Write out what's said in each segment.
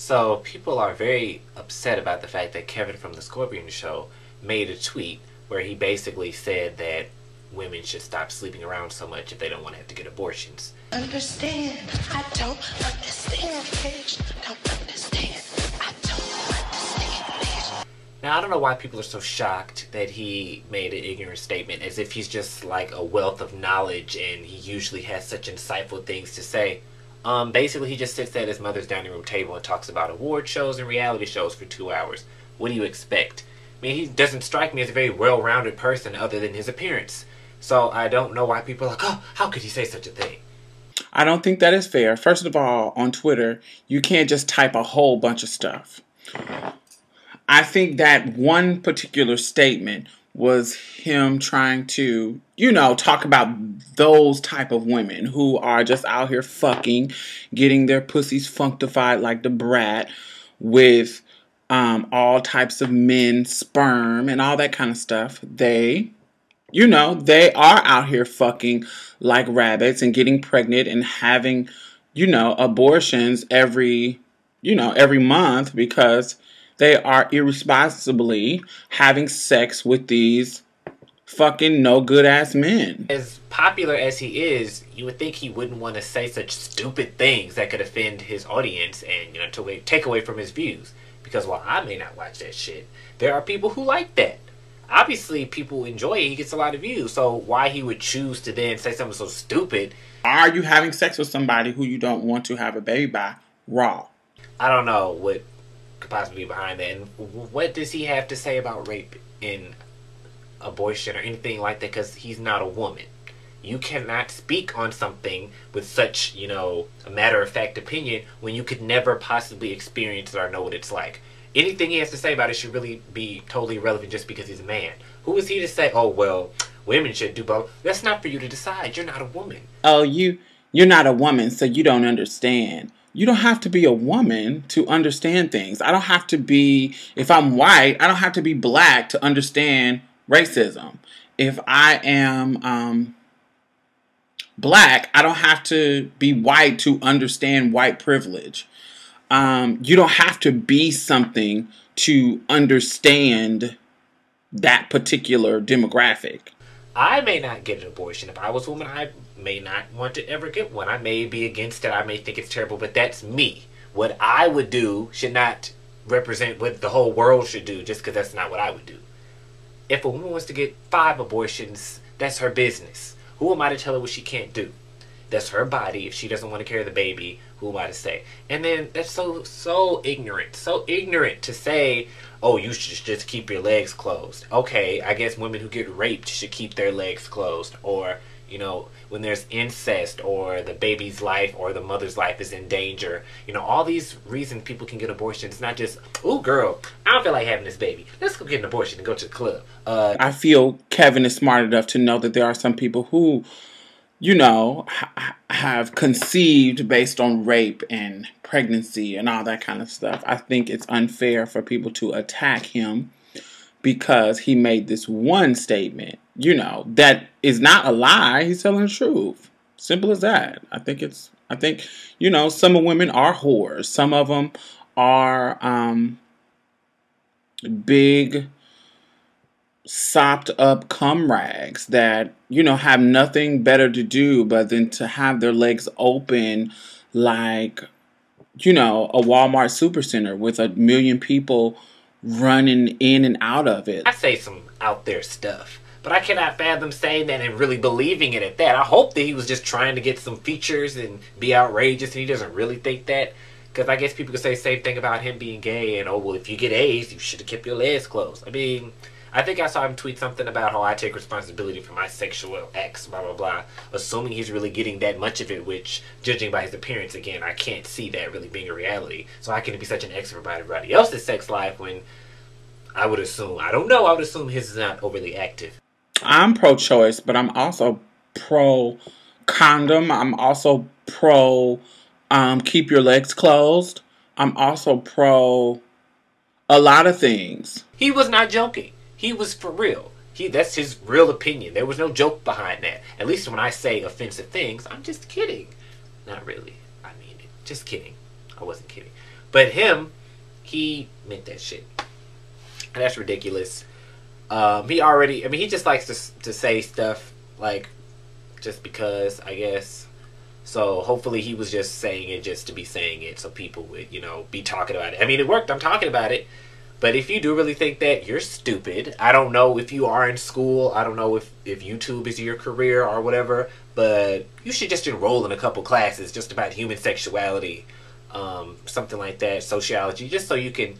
So people are very upset about the fact that Kevin from the Scorpion Show made a tweet where he basically said that women should stop sleeping around so much if they don't want to have to get abortions. Understand? I don't understand, bitch. Don't understand. I don't understand, bitch. Now, I don't know why people are so shocked that he made an ignorant statement, as if he's just like a wealth of knowledge and he usually has such insightful things to say. Basically, he just sits at his mother's dining room table and talks about award shows and reality shows for 2 hours. What do you expect? I mean, he doesn't strike me as a very well-rounded person other than his appearance. So I don't know why people are like, oh, how could he say such a thing? I don't think that is fair. First of all, on Twitter, you can't just type a whole bunch of stuff. I think that one particular statement was him trying to, talk about those type of women who are just out here fucking, getting their pussies functified like the brat with all types of men's sperm and all that kind of stuff. They are out here fucking like rabbits and getting pregnant and having, abortions every month because they are irresponsibly having sex with these fucking no good ass men. As popular as he is, you would think he wouldn't want to say such stupid things that could offend his audience and, to take away from his views. Because while I may not watch that shit, there are people who like that. Obviously, people enjoy it. He gets a lot of views. So why he would choose to then say something so stupid? Are you having sex with somebody who you don't want to have a baby by? Raw. I don't know what could possibly be behind that. And what does he have to say about rape and abortion or anything like that? Because he's not a woman. You cannot speak on something with such, a matter-of-fact opinion when you could never possibly experience it or know what it's like. Anything he has to say about it should really be totally irrelevant just because he's a man. Who is he to say, oh, well, women should do both? That's not for you to decide. You're not a woman. Oh, you're not a woman, so you don't understand. You don't have to be a woman to understand things. I don't have to be, if I'm white, I don't have to be black to understand racism. If I am black, I don't have to be white to understand white privilege. You don't have to be something to understand that particular demographic. I may not get an abortion. If I was a woman, I may not want to ever get one. I may be against it. I may think it's terrible, but that's me. What I would do should not represent what the whole world should do just because that's not what I would do. If a woman wants to get 5 abortions, that's her business. Who am I to tell her what she can't do? That's her body. If she doesn't want to carry the baby, who am I to say? And then that's so ignorant. So ignorant to say, oh, you should just keep your legs closed. Okay, I guess women who get raped should keep their legs closed. Or, when there's incest or the baby's life or the mother's life is in danger. All these reasons people can get abortions. It's not just, oh, girl, I don't feel like having this baby. Let's go get an abortion and go to the club. I feel Kevin is smart enough to know that there are some people who have conceived based on rape and pregnancy and all that kind of stuff. I think it's unfair for people to attack him because he made this one statement, that is not a lie. He's telling the truth. Simple as that. I think some women are whores. Some of them are big sopped up cum rags that, have nothing better to do but than to have their legs open like, a Walmart supercenter with 1 million people running in and out of it. I say some out there stuff, but I cannot fathom saying that and really believing it at that. I hope that he was just trying to get some features and be outrageous and he doesn't really think that. Because I guess people could say the same thing about him being gay and, oh, well, if you get AIDS, you should have kept your legs closed. I mean, I think I saw him tweet something about how I take responsibility for my sexual acts, blah, blah, blah. Assuming he's really getting that much of it, which, judging by his appearance, again, I can't see that really being a reality. So how can he be such an expert about everybody else's sex life when I would assume, I don't know, I would assume his is not overly active. I'm pro-choice, but I'm also pro-condom. I'm also pro keep your legs closed. I'm also pro a lot of things. He was not joking. He was for real. That's his real opinion. There was no joke behind that. At least when I say offensive things, I'm just kidding. Not really. I mean it. Just kidding. I wasn't kidding. But him, he meant that shit. And that's ridiculous. He just likes to say stuff like just because, I guess. So hopefully he was just saying it just to be saying it so people would, be talking about it. I mean, it worked. I'm talking about it. But if you do really think that, you're stupid. I don't know if you are in school. I don't know if YouTube is your career or whatever. But you should just enroll in a couple classes just about human sexuality. Something like that. Sociology. Just so you can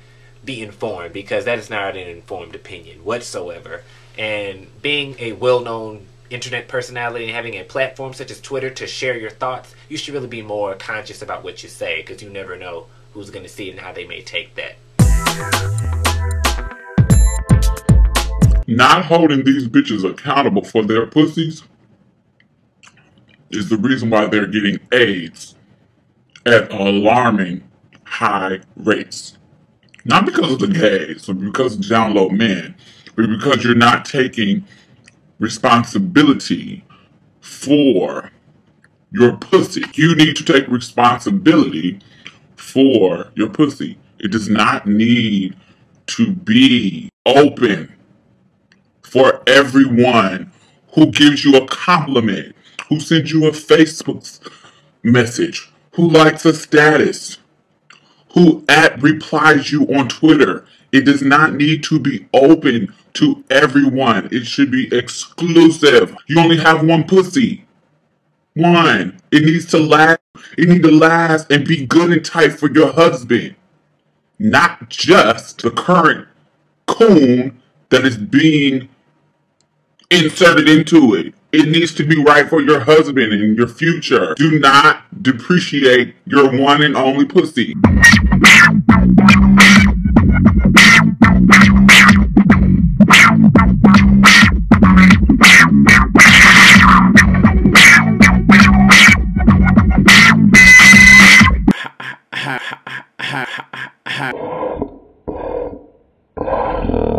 be informed. Because that is not an informed opinion whatsoever. And being a well-known internet personality and having a platform such as Twitter to share your thoughts, you should really be more conscious about what you say, because you never know who's going to see it and how they may take that. Not holding these bitches accountable for their pussies is the reason why they're getting AIDS at alarming high rates. Not because of the gays or because of down low men, but because you're not taking responsibility for your pussy. You need to take responsibility for your pussy. It does not need to be open for everyone who gives you a compliment, who sends you a Facebook message, who likes a status, who replies you on Twitter. It does not need to be open to everyone. It should be exclusive. You only have one pussy. One. It needs to last. It needs to last and be good and tight for your husband. Not just the current coon that is being inserted into it. It needs to be right for your husband and your future. Do not depreciate your one and only pussy.